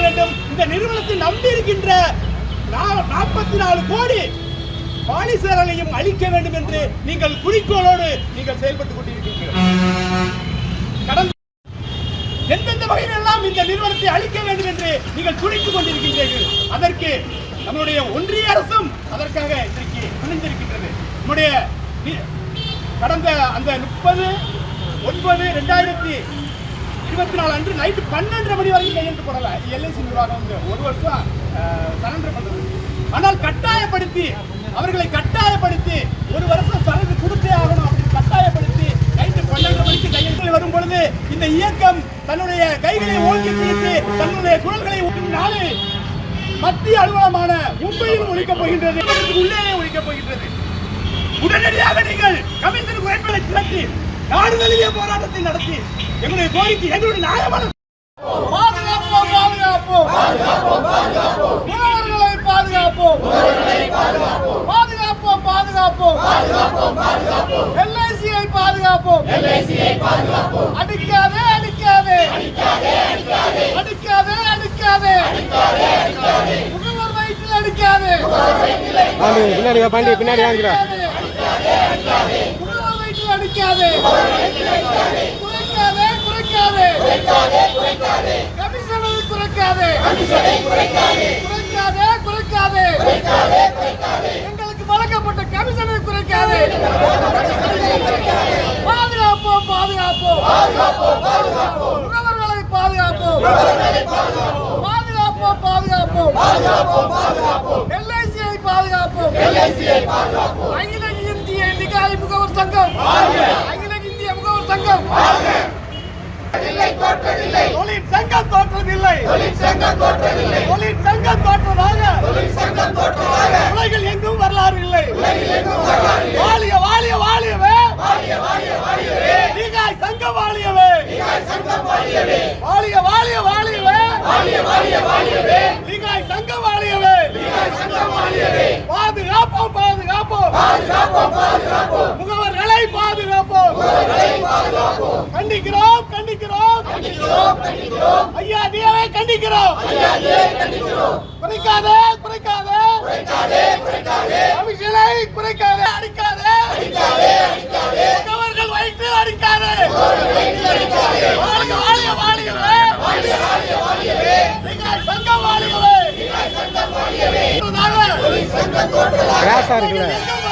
வேண்டும். இந்த நிறுவனத்தை நம்பி இருக்கின்ற 44 கோடி பாலிசர்களையும் அழிக்க வேண்டும் என்று நீங்கள் குறிக்கோளோடு நீங்கள் செயல்பட்டுக் கொண்டிருக்கிறீர்கள். கடந்த எந்தெந்த வகையிலெல்லாம் இந்த நிறுவனத்தை அழிக்க வேண்டும் என்று நீங்கள் துடித்துக் கொண்டிருக்கின்றீர்கள். அதற்கு நம்முடைய ஒன்றிய அரசும் அதற்காக இன்றைக்கு துணிந்திருக்கின்றது. நம்முடைய கடந்த அந்த 30/9/2024 அன்று நைட்டு 12:30 மணி வரைக்கும் கையெழுத்து போடல. எல்ஐசி நிர்வாகம் வந்து ஒரு வருஷம் சரண்டர் பண்றது. ஆனால் கட்டாயப்படுத்தி அவர்களை கட்டாயப்படுத்தி ஒரு வருஷம் சரண்டர் கொடுத்தே ஆகணும் அப்படின்னு கட்டாயப்படுத்தி நைட்டு 12:30 மணிக்கு கையெழுத்து வரும் பொழுது இந்த இயக்கம் தன்னுடைய கைகளை ஓங்கி பிடித்து தன்னுடைய குரல்களை நாளை மத்திய அலுவலகமான மும்பையில் ஒழிக்கப் போகின்றது, உள்ளே ஒழிக்கப் போகின்றது. உடனடியாக நீங்கள் கமிஷன் குறைப்பதை திரட்டி நாடு தழுவிய போராட்டத்தை நடத்தி எங்களுடைய கோரிக்கை எங்களுடைய நியாயமான பாதுகாப்போம் பாதுகாப்போம் உறவர்களை பாதுகாப்போம் பாதுகாப்போம் பாதுகாப்போம் எல்ஐசியை பாதுகாப்போம் அடிக்காதே அடிக்காதே அடிக்காதே அடிக்காதே முகவர் வயிற்றில் அடிக்காதே பின்னாடி வாங்கிறேன் முகவர் வயிற்றில் அடிக்காதே குறைக்காதே குறைக்காதே கமிஷனை குறைக்காதே குறைக்காதே எங்களுக்கு வழங்கப்பட்ட கமிஷனை குறைக்காதே. பாதுகாப்போம் பாதுகாப்போம் உறவர்களை பாதுகாப்போம் பாதுகாப்போம் பாதுகாப்போம் எல்ஐசியை பாதுகாப்போம் அகில இந்திய நிகாய் முகவர் சங்கம் அகில இந்திய முகவர் சங்கம் தொழிற்சங்கம் தோற்றதில்லை தொழிற்சங்கம் தோற்றதாக உலகில் எங்கும் வரலாறு இல்லை. வாழிய வாழிய வாழியவே நீகாய் சங்கம் வாழியவே வாழிய வாழிய வாழியவே நீகாய் சங்கம் வாழியவே பாதுகாப்போம் பாதுகாப்போம் முகவர்களை பாதுகாப்போம் கண்டிக்கிறோம் ஐயா நீவே கண்டிக்கிறோம். குறைக்காதே கமிஷனை குறைக்காதே அடிக்காதே முகவர்கள் வைத்து அடிக்காதே வாழியவே சங்கம் வாழியவே இருக்குல்ல